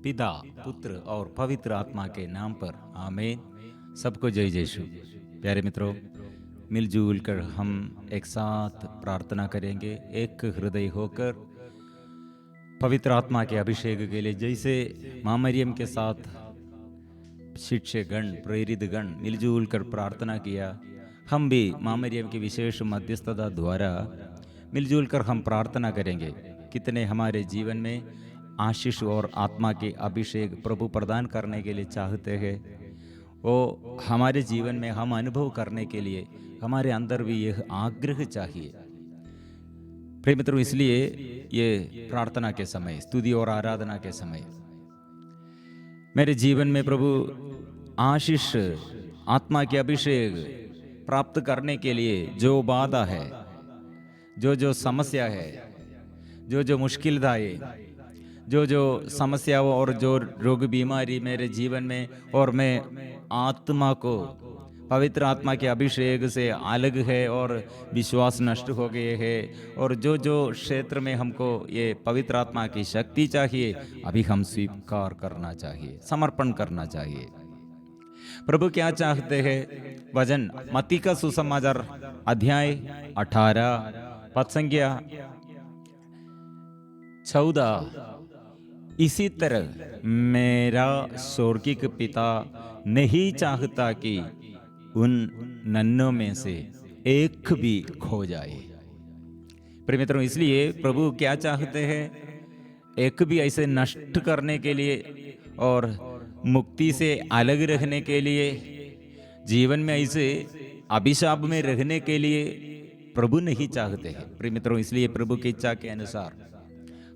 पिता, पुत्र और पवित्र आत्मा के नाम पर आमीन। सबको जय यीशु। प्यारे मित्रों, मिलजुल कर हम एक साथ प्रार्थना करेंगे, एक हृदय होकर पवित्र आत्मा के अभिषेक के लिए। जैसे माँ मरियम के साथ शिक्षकगण, प्रेरित गण मिलजुल कर प्रार्थना किया, हम भी माँ मरियम की विशेष मध्यस्थता द्वारा मिलजुल कर हम प्रार्थना करेंगे। कितने हमारे जीवन में आशीष और आत्मा के अभिषेक प्रभु प्रदान करने के लिए चाहते हैं, वो हमारे जीवन में हम अनुभव करने के लिए हमारे अंदर भी यह आग्रह चाहिए। प्रिय मित्रों, इसलिए ये प्रार्थना के समय, स्तुति और आराधना के समय मेरे जीवन में प्रभु आशीष, आत्मा के अभिषेक प्राप्त करने के लिए जो बाधा है, जो समस्या है, जो मुश्किलताएं, जो समस्याओं और जो रोग बीमारी मेरे जीवन में, और मैं आत्मा को पवित्र आत्मा के अभिषेक से अलग है और विश्वास नष्ट हो गए हैं, और जो क्षेत्र में हमको ये पवित्र आत्मा की शक्ति चाहिए, अभी हम स्वीकार करना चाहिए, समर्पण करना चाहिए। प्रभु क्या चाहते हैं? वचन मत्ती का सुसमाचार अध्याय 18 पद संख्या 14, इसी तरह मेरा स्वर्गीय पिता नहीं चाहता कि उन नन्हों में से एक भी खो जाए। प्रिय मित्रों, इसलिए प्रभु क्या चाहते हैं? एक भी ऐसे नष्ट करने के लिए और मुक्ति से अलग रहने के लिए, जीवन में ऐसे अभिशाप में रहने के लिए प्रभु नहीं चाहते हैं। प्रिय मित्रों, इसलिए प्रभु की इच्छा के अनुसार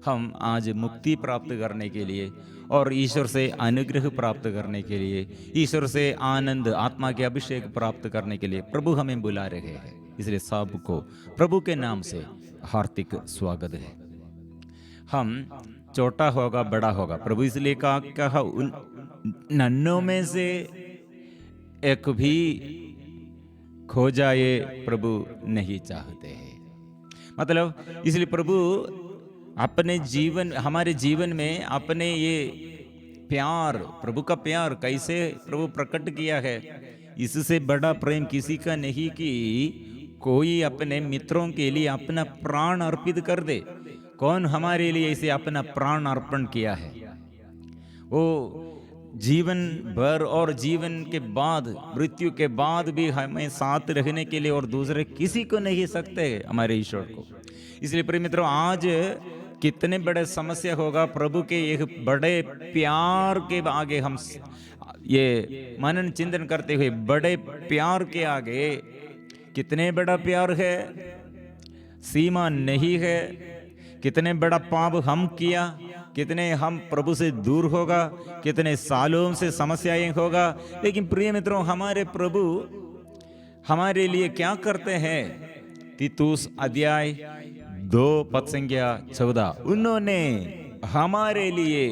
हम आज मुक्ति प्राप्त करने के लिए और ईश्वर से अनुग्रह प्राप्त करने के लिए, ईश्वर से आनंद, आत्मा के अभिषेक प्राप्त करने के लिए प्रभु हमें बुला रहे हैं। इसलिए सबको प्रभु के नाम से हार्दिक स्वागत है। हम छोटा होगा बड़ा होगा, प्रभु इसलिए कहा उन नन्हों में से एक भी खो जाए प्रभु नहीं चाहते हैं। मतलब इसलिए प्रभु अपने जीवन, हमारे जीवन में अपने ये प्यार, प्रभु का प्यार कैसे प्रभु प्रकट किया है, इससे बड़ा प्रेम किसी का नहीं कि कोई अपने मित्रों के लिए अपना प्राण अर्पित कर दे। कौन हमारे लिए इसे अपना प्राण अर्पण किया है? वो जीवन भर और जीवन के बाद, मृत्यु के बाद भी हमें साथ रहने के लिए और दूसरे किसी को नहीं सकते हमारे ईश्वर को। इसलिए प्रिय मित्रों, आज कितने बड़े समस्या होगा, प्रभु के एक बड़े प्यार के आगे हम ये मनन चिंतन करते हुए, बड़े प्यार के आगे, कितने बड़ा प्यार है, सीमा नहीं है। कितने बड़ा पाप हम किया, कितने हम प्रभु से दूर होगा, कितने सालों से समस्याएं होगा, लेकिन प्रिय मित्रों, हमारे प्रभु हमारे लिए क्या करते हैं? तीतुस अध्याय 2 पद संख्या 14, उन्होंने हमारे लिए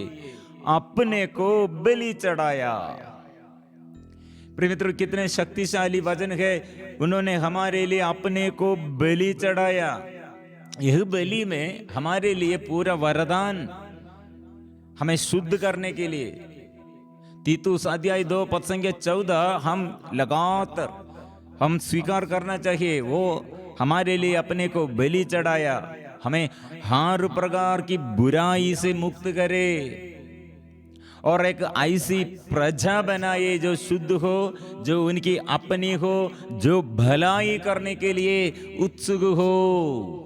अपने को बलि चढ़ाया। प्रिय मित्रों, कितने शक्तिशाली वचन है, उन्होंने हमारे लिए अपने को बलि चढ़ाया। यह बलि में हमारे लिए पूरा वरदान, हमें शुद्ध करने के लिए। तीतुस अध्याय 2 पद संख्या 14 हम लगातार हम स्वीकार करना चाहिए। वो हमारे लिए अपने को बलि चढ़ाया, हमें हर प्रकार की बुराई से मुक्त करे और एक ऐसी प्रजा बनाए जो शुद्ध हो, जो उनकी अपनी हो, जो भलाई करने के लिए उत्सुक हो।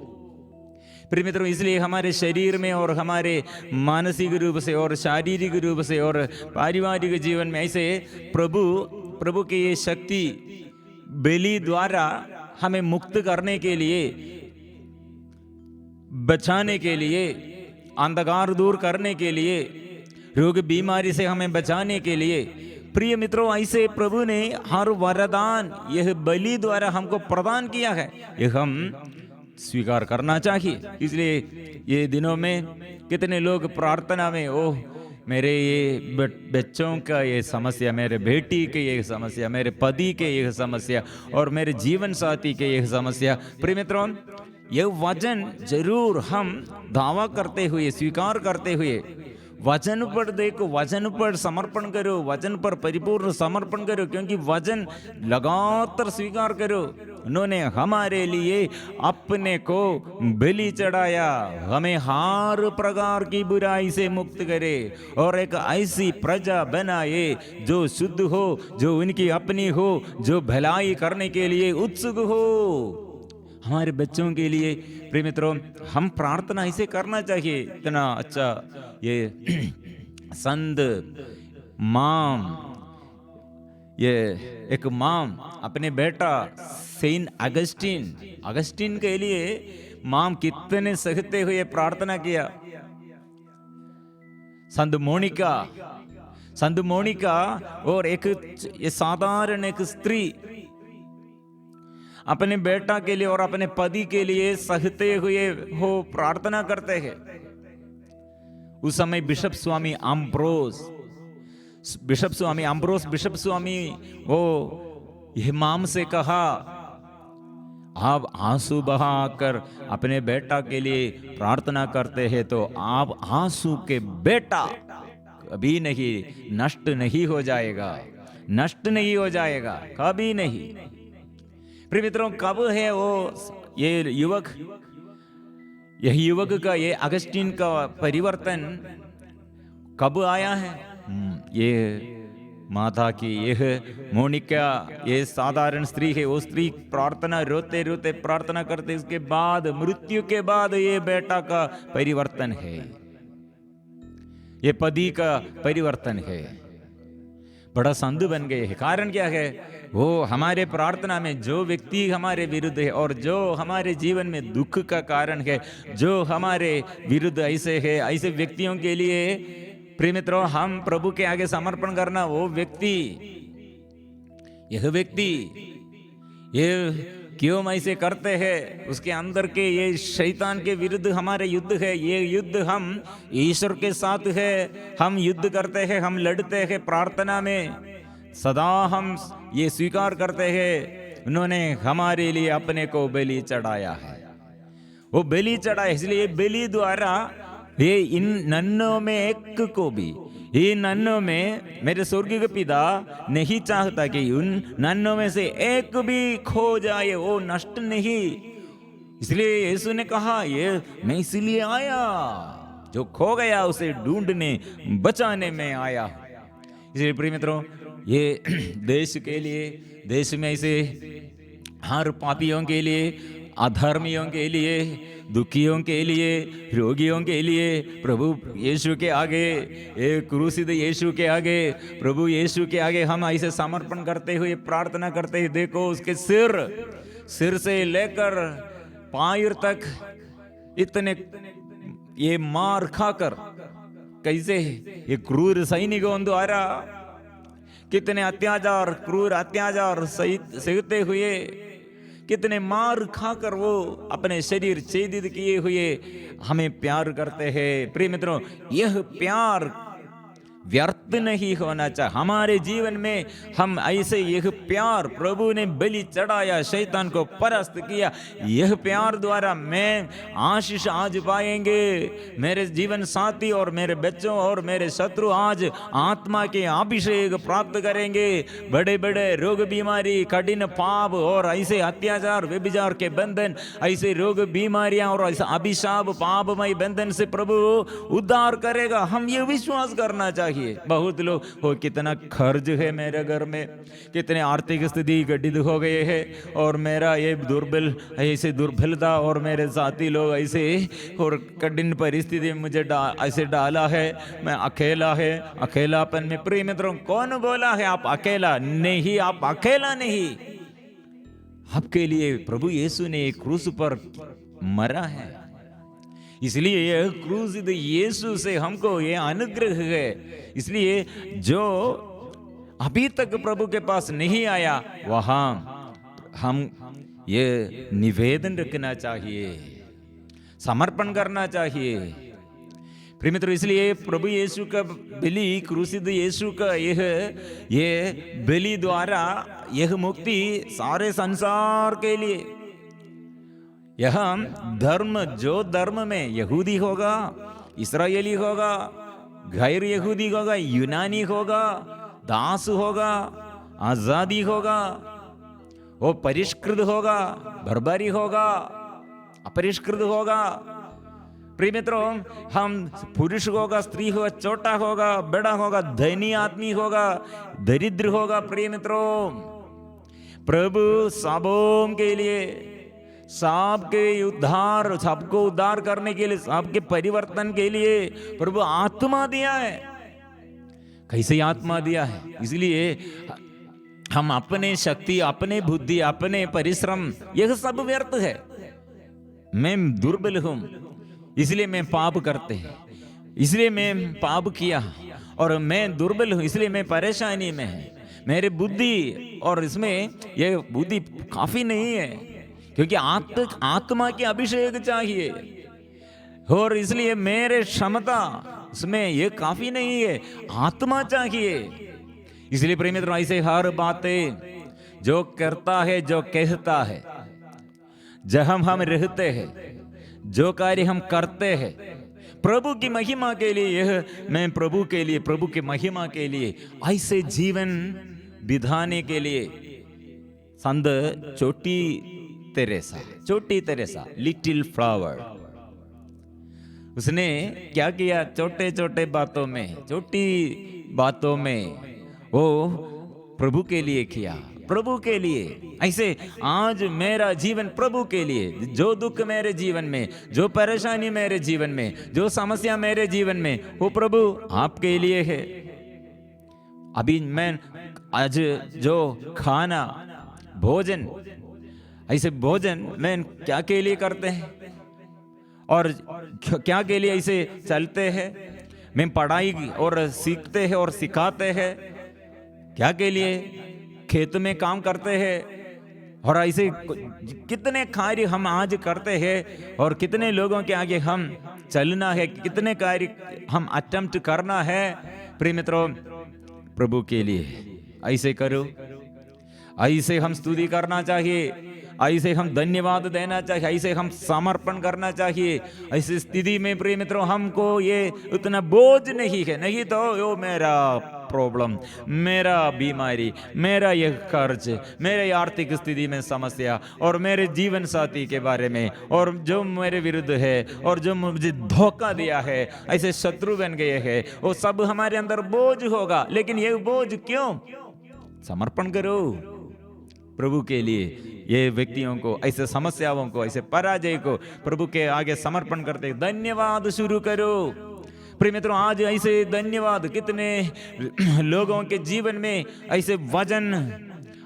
प्रिय मित्रों, इसलिए हमारे शरीर में और हमारे मानसिक रूप से और शारीरिक रूप से और पारिवारिक जीवन में ऐसे प्रभु की ये शक्ति बलि द्वारा हमें मुक्त करने के लिए, बचाने के लिए, अंधकार दूर करने के लिए, रोग बीमारी से हमें बचाने के लिए, प्रिय मित्रों, ऐसे प्रभु ने हर वरदान यह बलि द्वारा हमको प्रदान किया है। यह हम स्वीकार करना चाहिए। इसलिए ये दिनों में कितने लोग प्रार्थना में, ओह मेरे ये बच्चों का ये समस्या, मेरे बेटी के ये समस्या, मेरे पति के ये समस्या और मेरे जीवन साथी के ये समस्या। प्रिय मित्रों, यह वचन जरूर हम दावा करते हुए, स्वीकार करते हुए वचन पर देखो, वचन पर समर्पण करो, वचन पर परिपूर्ण समर्पण करो, क्योंकि वचन लगातार स्वीकार करो। उन्होंने हमारे लिए अपने को बलि चढ़ाया, हमें हर प्रकार की बुराई से मुक्त करे और एक ऐसी प्रजा बनाए जो शुद्ध हो, जो उनकी अपनी हो, जो भलाई करने के लिए उत्सुक हो। हमारे बच्चों के लिए प्रिय मित्रों, हम प्रार्थना इसे करना चाहिए। इतना अच्छा ये संत माम, ये एक माम अपने बेटा सेंट अगस्टिन के लिए माम कितने सहते हुए प्रार्थना किया। संत मोनिका और एक ये साधारण एक स्त्री अपने बेटा के लिए और अपने पति के लिए सहते हुए हो प्रार्थना करते हैं। उस समय बिशप स्वामी स्वामी वो हिमाम से कहा, आप आंसू बहाकर अपने बेटा के लिए प्रार्थना करते हैं तो आप आंसू के बेटा कभी नहीं नष्ट नहीं हो जाएगा, नष्ट नहीं हो जाएगा, कभी नहीं। प्रिय मित्रों, कब है वो ये युवक का, ये अगस्टिन का परिवर्तन कब आया है? ये माता की, यह मोनिका, ये साधारण स्त्री है, वो स्त्री प्रार्थना रोते रोते प्रार्थना करते, इसके बाद मृत्यु के बाद ये बेटा का परिवर्तन है, ये पति का परिवर्तन है, बड़ा संत बन गए हैं। कारण क्या है? वो हमारे प्रार्थना में जो व्यक्ति हमारे विरुद्ध है और जो हमारे जीवन में दुख का कारण है, जो हमारे विरुद्ध ऐसे है, ऐसे व्यक्तियों के लिए प्रिय मित्रों हम प्रभु के आगे समर्पण करना, वो व्यक्ति, यह व्यक्ति ये क्यों ऐसे करते हैं, उसके अंदर के ये शैतान के विरुद्ध हमारे युद्ध है। ये युद्ध हम ईश्वर के साथ है, हम युद्ध करते हैं, हम लड़ते हैं प्रार्थना में, सदा हम ये स्वीकार करते हैं उन्होंने हमारे लिए अपने को बलि चढ़ाया है, वो बलि चढ़ाया। इसलिए बलि द्वारा ये इन नन्हों में एक को भी, ये नन्हों में मेरे स्वर्गीय पिता नहीं चाहता कि उन नन्हों में से एक भी खो जाए, वो नष्ट नहीं। इसलिए यीशु ने कहा, ये मैं इसलिए आया, जो खो गया उसे ढूंढने बचाने में आया। इसलिए प्रिय मित्रों, ये देश के लिए, देश में ऐसे हर पापियों के लिए, अधर्मियों के लिए, दुखियों के लिए, रोगियों के लिए प्रभु यीशु के आगे, एक क्रूसित यीशु के आगे, प्रभु यीशु के आगे हम ऐसे समर्पण करते हुए प्रार्थना करते हैं। देखो उसके सिर से लेकर पैर तक इतने ये मार खाकर, कैसे ये क्रूर सैनिकों द्वारा कितने अत्याचार, क्रूर अत्याचार सहते हुए, कितने मार खाकर वो अपने शरीर छेदित किए हुए हमें प्यार करते हैं। प्रिय मित्रों, यह प्यार व्यर्थ नहीं होना चाहिए। हमारे जीवन में हम ऐसे यह प्यार, प्रभु ने बलि चढ़ाया, शैतान को परास्त किया, यह प्यार द्वारा मैं आशीष आज पाएंगे। मेरे जीवन साथी और मेरे बच्चों और मेरे शत्रु आज आत्मा के अभिषेक प्राप्त करेंगे। बड़े बड़े रोग, बीमारी, कठिन पाप और ऐसे अत्याचार, व्यभिचार के बंधन, ऐसे रोग बीमारियां और ऐसा अभिशाप, पापमय बंधन से प्रभु उद्धार करेगा। हम ये विश्वास करना चाहिए। बहुत लोग हो, कितना खर्च है मेरे घर में, कितने आर्थिक स्थिति गठित हो गए हैं और मेरा ये ऐसे दुर्बलता और मेरे साथी लोग ऐसे और कठिन परिस्थिति में मुझे ऐसे डाला है, मैं अकेला है, अकेलापन में। प्रिय मित्रों, कौन बोला है आप अकेला नहीं? आप अकेला नहीं, आपके लिए प्रभु यीशु ने एक क्रूस पर मरा है। इसलिए यह क्रूसित यीशु से हमको ये अनुग्रह है। इसलिए जो अभी तक प्रभु के पास नहीं आया, वहां हम ये निवेदन रखना चाहिए, समर्पण करना चाहिए। प्रिय मित्रों, इसलिए प्रभु यीशु का बलि, क्रूसित यीशु का ये बलि द्वारा यह मुक्ति सारे संसार के लिए, यह धर्म, जो धर्म में यहूदी होगा, इस्राएली होगा, गैर यहूदी होगा, यूनानी होगा, दास होगा, आजादी होगा, वो परिष्कृत होगा, बर्बरी होगा, अपरिष्कृत होगा। प्रिय मित्रों, हम पुरुष होगा, स्त्री होगा, छोटा होगा, बड़ा होगा, धनी आदमी होगा, दरिद्र होगा, प्रिय मित्रों, प्रभु सबों के लिए, सबके उद्धार, सबको उद्धार करने के लिए, सबके परिवर्तन के लिए प्रभु आत्मा दिया है। कैसे आत्मा दिया है? इसलिए हम अपने शक्ति, अपने बुद्धि, अपने परिश्रम, यह सब व्यर्थ है। मैं दुर्बल हूं, इसलिए मैं पाप करते हैं, इसलिए मैं पाप किया, और मैं दुर्बल हूं, इसलिए मैं परेशानी में है। मेरे बुद्धि और इसमें यह बुद्धि काफी नहीं है, क्योंकि आत्मा की अभिषेक चाहिए, और इसलिए मेरे क्षमता उसमें यह काफी नहीं है, आत्मा चाहिए। इसलिए प्रिय मित्रों, ऐसे हर बातें जो करता है, जो कहता है, जहां हम रहते हैं, जो कार्य हम करते हैं, प्रभु की महिमा के लिए, यह मैं प्रभु के लिए, प्रभु की महिमा के लिए, ऐसे जीवन बिताने के लिए संत छोटी तेरेसा, लिटिल फ्लावर, उसने क्या किया? छोटे छोटे बातों में, छोटी बातों में वो प्रभु के लिए किया, प्रभु के लिए। ऐसे आज मेरा जीवन प्रभु के लिए, जो दुख मेरे जीवन में, जो परेशानी मेरे जीवन में, जो समस्या मेरे जीवन में, वो प्रभु आपके लिए है। अभी मैं आज जो खाना, भोजन, ऐसे भोजन मैं क्या के लिए करते हैं और क्या के लिए ऐसे चलते हैं? मैं पढ़ाई और सीखते हैं और सिखाते हैं, क्या के लिए? खेत में काम करते हैं, और ऐसे कितने कार्य हम आज करते हैं, और कितने लोगों के आगे हम चलना है, कितने कार्य हम अटेम्प्ट करना है। प्रिय मित्रों, प्रभु के लिए ऐसे करो, ऐसे हम स्तुति करना चाहिए, ऐसे हम धन्यवाद देना चाहिए, ऐसे हम समर्पण करना चाहिए। ऐसी स्थिति में प्रिय मित्रों, हमको ये उतना बोझ नहीं है, नहीं तो यो मेरा प्रॉब्लम, मेरा बीमारी, मेरा यह कर्ज, मेरे आर्थिक स्थिति में समस्या, और मेरे जीवन साथी के बारे में, और जो मेरे विरुद्ध है, और जो मुझे धोखा दिया है, ऐसे शत्रु बन गए हैं, वो सब हमारे अंदर बोझ होगा। लेकिन यह बोझ क्यों? समर्पण करो प्रभु के लिए। ये व्यक्तियों को, ऐसे समस्याओं को, ऐसे पराजय को प्रभु के आगे समर्पण करते धन्यवाद शुरू करो। प्रिय मित्रों, आज ऐसे धन्यवाद कितने लोगों के जीवन में ऐसे वजन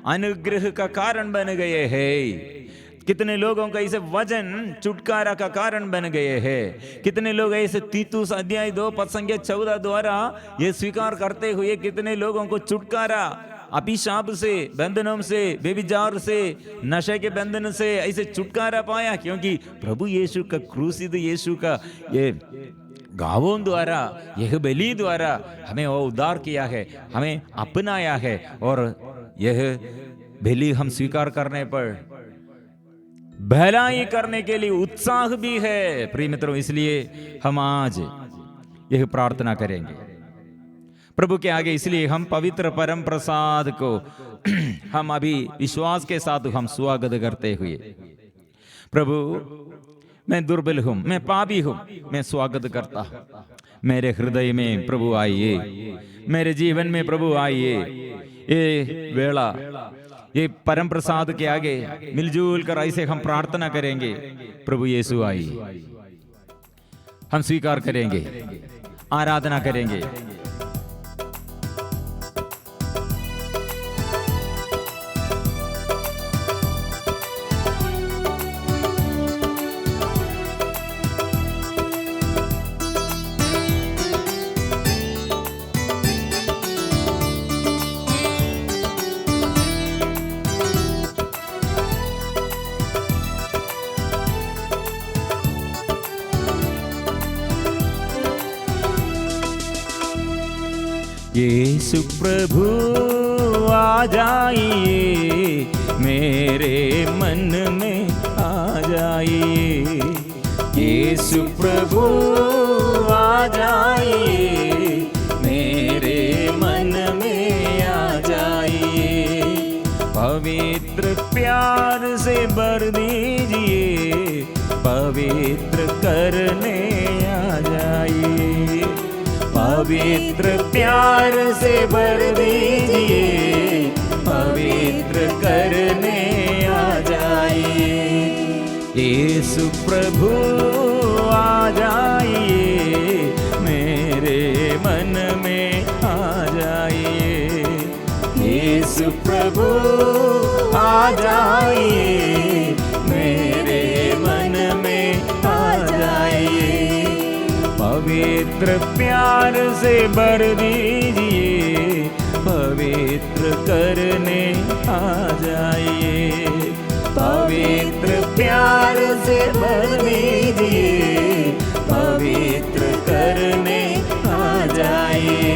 अनुग्रह का कारण बन गए हैं, कितने लोगों का ऐसे वजन छुटकारा का कारण बन गए हैं। कितने लोग ऐसे तीतुस अध्याय 2 पद संख्या 14 द्वारा ये स्वीकार करते हुए कितने लोगों को छुटकारा, अभिशाप से, बंधनों से, व्यभिचार से, नशे के बंधन से ऐसे छुटकारा पाया, क्योंकि प्रभु यीशु का, क्रूसित यीशु का ये गावों द्वारा, यह बलि द्वारा हमें वो उद्धार किया है, हमें अपनाया है, और यह बलि हम स्वीकार करने पर भलाई करने के लिए उत्साह भी है। प्रिय मित्रों, इसलिए हम आज यह प्रार्थना करेंगे प्रभु के आगे। इसलिए हम पवित्र परम प्रसाद को हम अभी विश्वास के साथ हम स्वागत करते हुए, प्रभु मैं दुर्बल हूं, मैं पापी हूं, मैं स्वागत करता हूं, मेरे हृदय में प्रभु आइए, मेरे जीवन में प्रभु आइए। ये वेला, ये परम प्रसाद के आगे मिलजुल कर ऐसे हम प्रार्थना करेंगे, प्रभु यीशु आइए। हम स्वीकार करेंगे, आराधना करेंगे। यीशु प्रभु आ जाइए, मेरे मन में आ जाइए। यीशु प्रभु आ जाइए, पवित्र प्यार से भर दीजिए, पवित्र करने आ जाइए। पवित्र प्यार से भर दीजिए, पवित्र करने आ जाइए। यीशु प्रभु आ जाइए, मेरे मन में आ जाइए। यीशु प्रभु आ जाइए, मेरे मन में आ जाइए। पवित्र प्यार से भर दीजिए, पवित्र करने आ जाइए। पवित्र प्यार से भर दीजिए, पवित्र करने आ जाइए।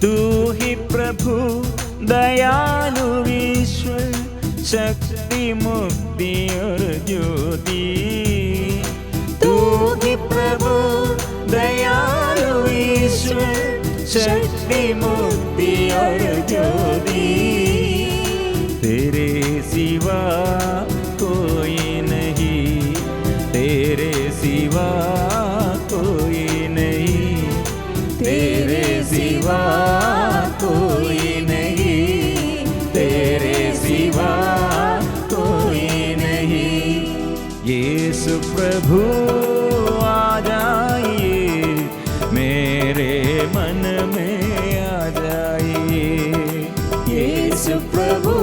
तू ही प्रभु दयालु ईश्वर, शक्ति मुक्ति और ज्योति। तू ही प्रभु दयालु ईश्वर, शक्ति मुक्ति और ज्योति। तेरे सिवा कोई नहीं, तेरे सिवा कोई नहीं, तेरे सिवा कोई नहीं, तेरे सिवा कोई नहीं। यीशु प्रभु आ जाइए, मेरे मन में आ जाइए। यीशु प्रभु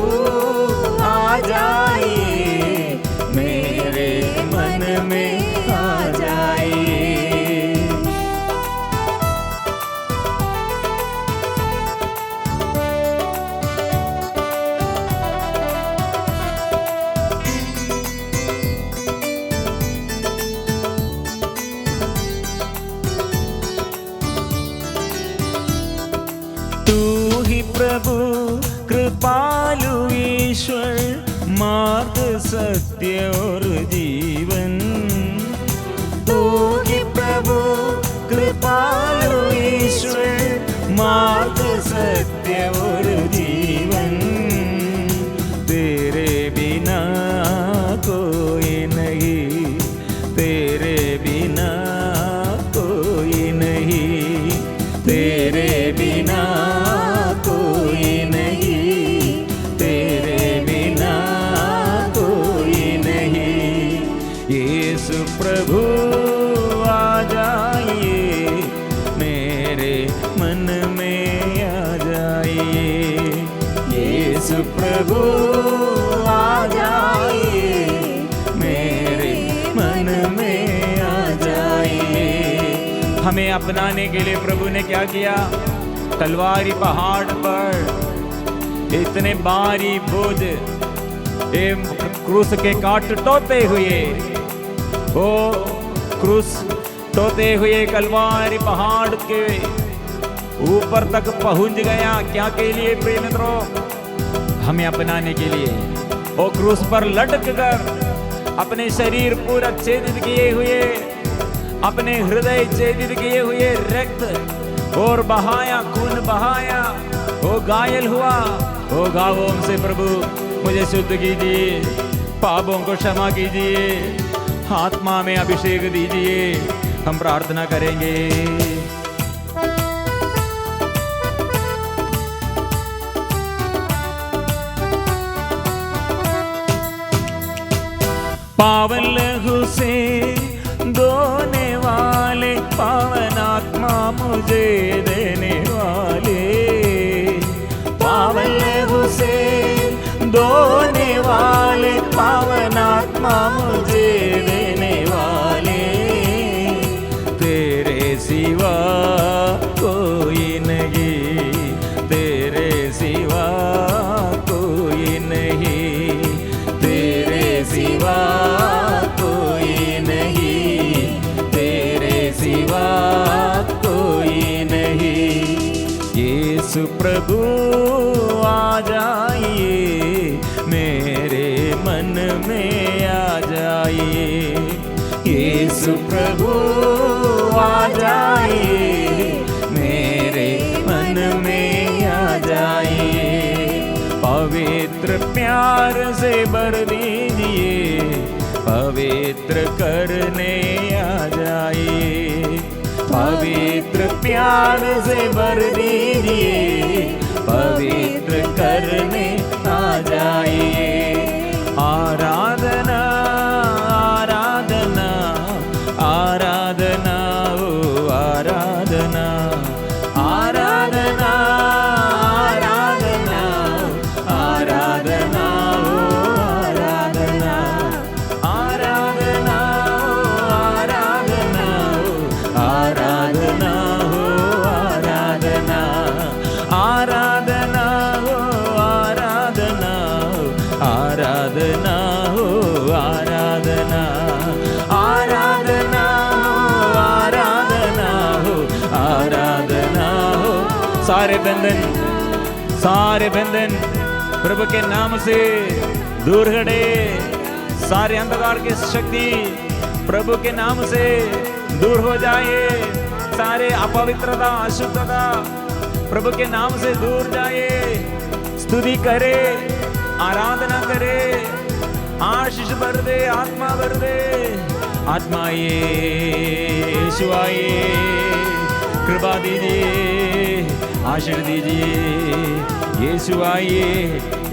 आ जाइए, मेरे मन में आ जाइए। प्रभु कृपालु ईश्वर, मार्ग सत्य और जीवन। तू ही प्रभु कृपालु ईश्वर, मार्ग सत्य और जीवन। तेरे बिना कोई नहीं, तेरे बिना कोई नहीं, तेरे बिना कोई नहीं, तेरे बिना कोई नहीं। यीशु प्रभु आ जाइए, मेरे मन में आ जाइए। यीशु प्रभु आ जाइए, मेरे मन में आ जाइए। हमें अपनाने के लिए प्रभु ने क्या किया? कलवारी पहाड़ पर इतने भारी बोझ क्रूस के काट टोते हुए, वो क्रूस टोते हुए कलवारी पहाड़ के ऊपर तक पहुंच गया। क्या के लिए प्रिय मित्रों? हमें अपनाने के लिए। वो क्रूस पर लटक कर अपने शरीर पूरा छेदित किए हुए, अपने हृदय छेदित किए हुए रक्त और बहाया, खून बहाया, वो घायल हुआ। वो घावों से प्रभु मुझे शुद्ध कीजिए, पापों को क्षमा कीजिए, आत्मा में अभिषेक दीजिए। हम प्रार्थना करेंगे। पावन लहू से धोने वाले, पावन आत्मा मुझे देने वाले। पावन लहू से धोने वाले, पावन आत्मा मुझे देने वाले। तेरे सिवा कोई नहीं, तेरे सिवा कोई नहीं, तेरे सिवा कोई नहीं, तेरे सिवा कोई नहीं। यीशु प्रभु आ जाइए, मेरे मन में आ जाइए। यीशु प्रभु आ जाइए, मेरे मन में आ जाइए। पवित्र प्यार से भर दीजिए, पवित्र करने आ जाइए। पवित्र प्यार से भर दीजिए, पवित्र करने आ जाइए। आराधना आराधना आराधना ओ आराधना, आराधना आराधना आराधना ओ आराधना, आराधना आराधना आराधना हो आराधना, आराधना हो आराधना, आराधना हो आराधना, आराधना हो आराधना हो आराधना हो। सारे बंधन प्रभु के नाम से दूर हटे, सारे अंधकार की शक्ति प्रभु के नाम से दूर हो जाए, सारे अपवित्रता अशुद्धता प्रभु के नाम से दूर जाए। स्तुति करे, आराधना करे, आशीष भर दे, आत्मा भर दे। आत्मा यीशु आइए, कृपा दीजिए, आशीष दीजिए। यीशु आइए,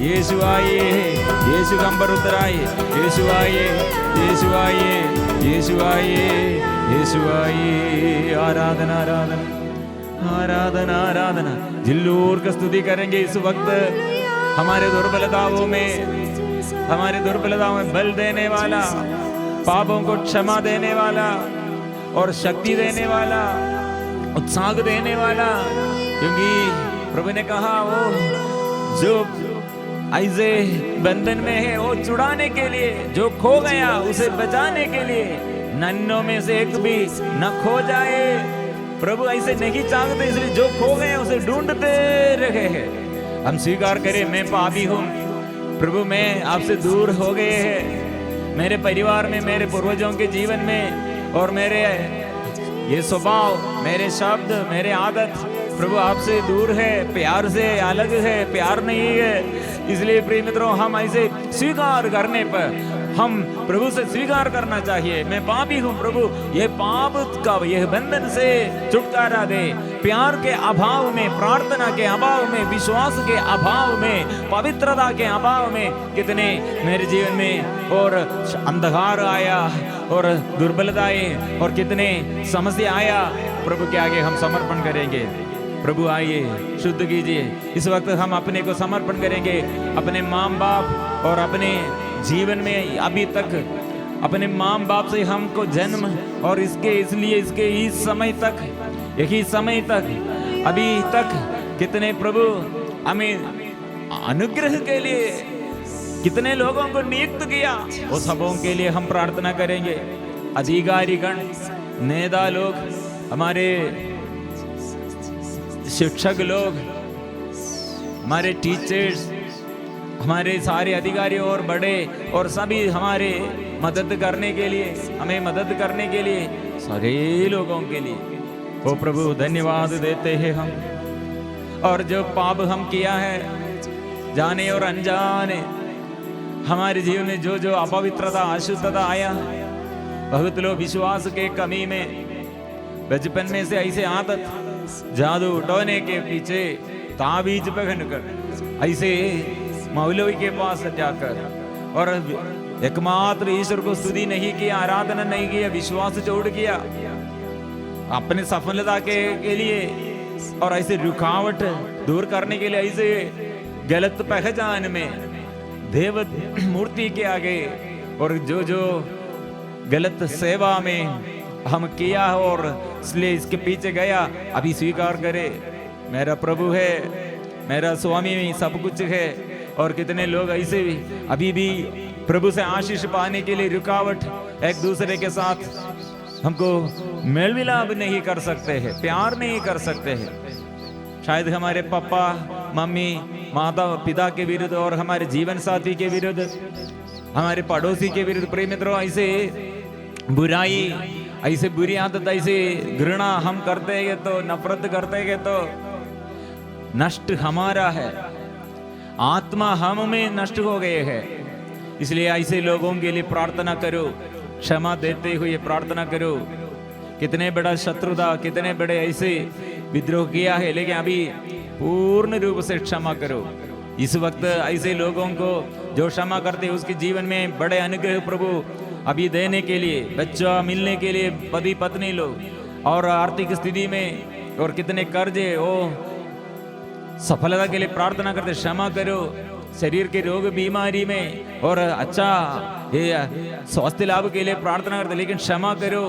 यीशु आइए, यीशु का अंबर उतर आइए। यीशु आइए, यीशु आइए, यीशु आइए, यीशु आइए। आराधना आराधना आराधना आराधना। जिल्लूर का स्तुति करेंगे इस वक्त। हमारे दुर्बलताओं में बल देने वाला, पापों को क्षमा देने वाला और शक्ति देने वाला, उत्साह देने वाला। क्योंकि प्रभु ने कहा वो जो ऐसे बंधन में है वो छुड़ाने के लिए, जो खो गया उसे बचाने के लिए, नन्नों में से एक भी न खो जाए। प्रभु ऐसे नहीं चाहते, इसलिए जो खो गए उसे ढूंढते रहे हैं। हम स्वीकार करें, मैं पापी हूँ प्रभु, मैं आपसे दूर हो गए हैं। मेरे परिवार में, मेरे पूर्वजों के जीवन में और मेरे ये स्वभाव, मेरे शब्द, मेरे आदत प्रभु आपसे दूर है, प्यार से अलग है, प्यार नहीं है। इसलिए प्रिय मित्रों, हम ऐसे स्वीकार करने पर हम प्रभु से स्वीकार करना चाहिए, मैं पापी हूँ प्रभु, ये पाप का यह बंधन से छुटकारा दे। प्यार के अभाव में, प्रार्थना के अभाव में, विश्वास के अभाव में, पवित्रता के अभाव में कितने मेरे जीवन में और अंधकार आया और दुर्बलताएं और कितने समस्या आया। प्रभु के आगे हम समर्पण करेंगे। प्रभु आइए, शुद्ध कीजिए। इस वक्त हम अपने को समर्पण करेंगे, अपने माँ बाप और अपने जीवन में अभी तक अपने माँ बाप से हमको जन्म और इसलिए इसके इस समय तक, यही समय तक, अभी तक कितने प्रभु हमें अनुग्रह के लिए कितने लोगों को नियुक्त किया, वो सबों के लिए हम प्रार्थना करेंगे। अधिकारीगण, नेता लोग, हमारे शिक्षक लोग, हमारे टीचर्स, हमारे सारे अधिकारी और बड़े और सभी हमारे मदद करने के लिए, हमें मदद करने के लिए, सारे लोगों के लिए ओ प्रभु धन्यवाद देते हैं हम। और जो पाप हम किया है, जाने और अनजाने, हमारे जीवन में जो जो अपवित्रता, अशुद्धता आया, बहुत लोग विश्वास के कमी में, बचपन में से ऐसे आदत, जादू टोने के पीछे ताबीज पहनकर, ऐसे मौलवी के पास जाकर और एकमात्र ईश्वर को स्तुति नहीं किया, आराधना नहीं किया, विश्वास छोड़ किया अपने सफलता के लिए और ऐसे रुकावट दूर करने के लिए, ऐसे गलत पहचान में देव मूर्ति के आगे और जो जो गलत सेवा में हम किया और इसलिए इसके पीछे गया, अभी स्वीकार करे, मेरा प्रभु है, मेरा स्वामी सब कुछ है। और कितने लोग ऐसे भी अभी भी प्रभु से आशीष पाने के लिए रुकावट, एक दूसरे के साथ हमको मेल मिलाप नहीं कर सकते हैं, प्यार नहीं कर सकते हैं। शायद हमारे पापा मम्मी माता पिता के विरुद्ध और हमारे जीवन साथी के विरुद्ध, हमारे पड़ोसी के विरुद्ध, प्रिय मित्रों, ऐसे बुराई, ऐसे बुरी आदत, ऐसे घृणा हम करते हैं तो, नफरत करते हैं तो नष्ट हमारा है, आत्मा हम में नष्ट हो गए है। इसलिए ऐसे लोगों के लिए प्रार्थना करो, क्षमा देते हुए प्रार्थना करो। कितने बड़ा शत्रु था, कितने बड़े ऐसे विद्रोह किया है, लेकिन अभी पूर्ण रूप से क्षमा करो। इस वक्त ऐसे लोगों को जो क्षमा करते उसके जीवन में बड़े अनुग्रह प्रभु अभी देने के लिए, बच्चा मिलने के लिए, पति पत्नी लोग और आर्थिक स्थिति में और कितने कर्जे, वो सफलता के लिए प्रार्थना करते। क्षमा करो शरीर के रोग बीमारी में और अच्छा स्वास्थ्य लाभ के लिए प्रार्थना करते, लेकिन क्षमा करो।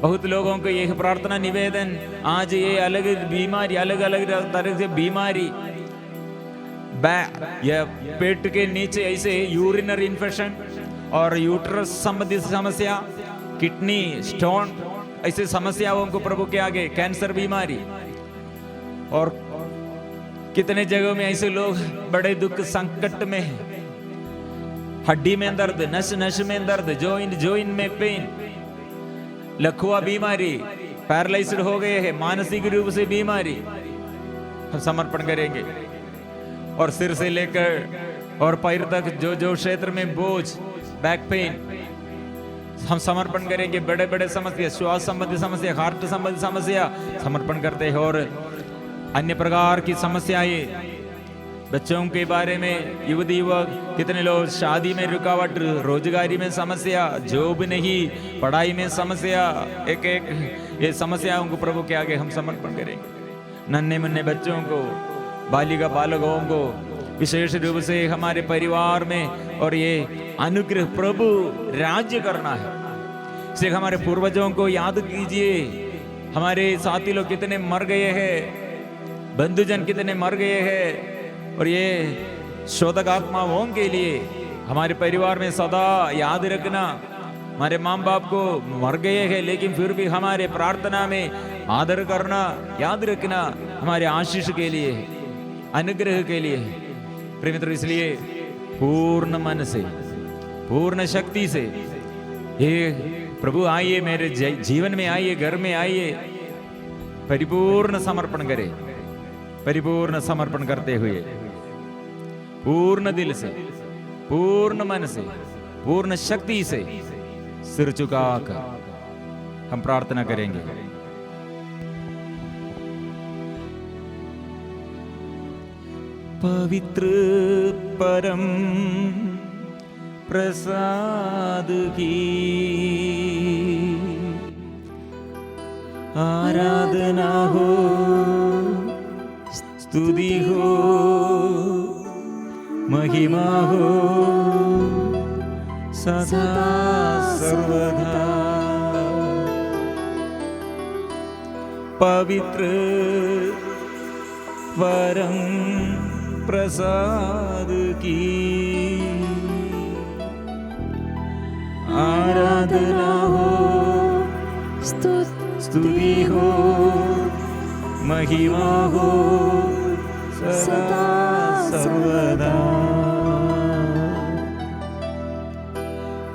बहुत लोगों को यह प्रार्थना निवेदन, आज ये अलग बीमारी, अलग अलग तरह से बीमारी, या पेट के नीचे ऐसे यूरिनरी इन्फेक्शन और यूट्रस संबंधी समस्या, किडनी स्टोन, ऐसे समस्याओं को प्रभु के आगे, कैंसर बीमारी, और कितने जगहों में ऐसे लोग बड़े दुख संकट में है। हड्डी में दर्द, नस नस में दर्द, जॉइंट में पेन, लकवा बीमारी, पैरालाइज्ड हो गए हैं, मानसिक रूप से बीमारी, हम समर्पण करेंगे। और सिर से लेकर और पैर तक जो जो क्षेत्र में बोझ, बैक पेन, हम समर्पण करेंगे। बड़े बड़े समस्या, श्वास संबंधी समस्या, हार्ट संबंधी समस्या समर्पण करते हैं। और अन्य प्रकार की समस्याएं, बच्चों के बारे में, युवती युवक, कितने लोग शादी में रुकावट, रोजगारी में समस्या, जॉब नहीं, पढ़ाई में समस्या, एक एक ये समस्याओं को प्रभु के आगे हम समर्पण करेंगे। नन्हे मुन्ने बच्चों को, बालिका बालकों को, विशेष रूप से हमारे परिवार में, और ये अनुग्रह प्रभु राज्य करना है। इसलिए हमारे पूर्वजों को याद कीजिए, हमारे साथी लोग कितने मर गए हैं, बंधुजन कितने मर गए हैं, और ये शोधक आत्माओं के लिए हमारे परिवार में सदा याद रखना। हमारे माँ बाप को मर गए हैं, लेकिन फिर भी हमारे प्रार्थना में आदर करना, याद रखना, हमारे आशीष के लिए, अनुग्रह के लिए। प्रिय मित्रों, इसलिए पूर्ण मन से, पूर्ण शक्ति से ये प्रभु आइए, मेरे जीवन में आइए, घर में आइए, परिपूर्ण समर्पण करें। परिपूर्ण समर्पण करते हुए, पूर्ण दिल से, पूर्ण मन से, पूर्ण शक्ति से सिर झुकाकर हम प्रार्थना करेंगे। पवित्र परम प्रसाद की आराधना हो, स्तुति हो, महिमा हो सदा सर्वदा। पवित्र परम प्रसाद की आराधना हो, स्तुति हो, महिमा हो सदा सर्वदा।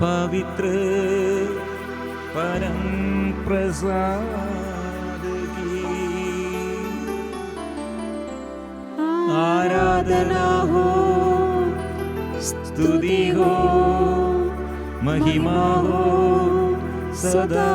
पवित्र परम प्रसाद की आराधना हो, स्तुति हो, महिमा हो सदा